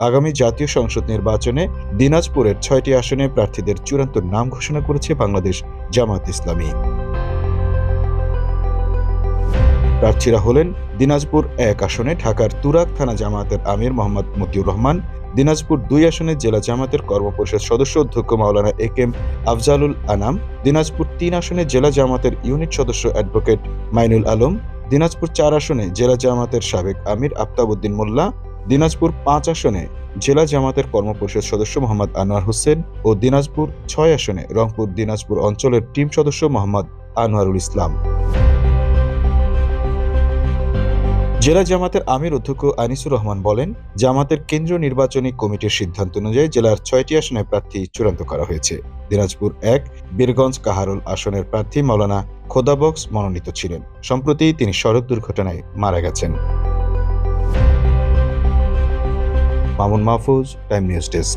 আগামী জাতীয় সংসদ নির্বাচনে দিনাজপুরের ৬টি আসনে প্রার্থীদের চূড়ান্ত নাম ঘোষণা করেছে বাংলাদেশ জামায়াত ইসলামী। প্রার্থীরা হলেন দিনাজপুর ১ আসনে ঢাকার তুরাগ থানা জামায়াতের আমির মোহাম্মদ মতিউর রহমান, দিনাজপুর ২ আসনে জেলা জামায়াতের কর্মপরিষদ সদস্য অধ্যক্ষ মাওলানা এ.কে.এম. আফজালুল আনাম, দিনাজপুর ৩ আসনে জেলা জামায়াতের ইউনিট সদস্য অ্যাডভোকেট মাইনুল আলম, দিনাজপুর ৪ আসনে জেলা জামায়াতের সাবেক আমির আফতাব উদ্দিন মোল্লা, দিনাজপুর ৫ আসনে জেলা জামায়াতের কর্মপরিষদ সদস্য মোহাম্মদ আনোয়ার হোসেন ও দিনাজপুর ৬ আসনে রংপুর দিনাজপুর অঞ্চলের টিম সদস্য মোহাম্মদ আনোয়ারুল ইসলাম। জেলা জামাতের আমির অধ্যক্ষ আনিসুর রহমান বলেন, জামাতের কেন্দ্রীয় নির্বাচনী কমিটির সিদ্ধান্ত অনুযায়ী জেলার ৬টি আসনে প্রার্থী চূড়ান্ত করা হয়েছে। দিনাজপুর ১ বীরগঞ্জ কাহারোল আসনের প্রার্থী মাওলানা খোদাবক্স মনোনীত ছিলেন। সম্প্রতি তিনি সড়ক দুর্ঘটনায় মারা গেছেন। Mamun Mahfuz, time news desk.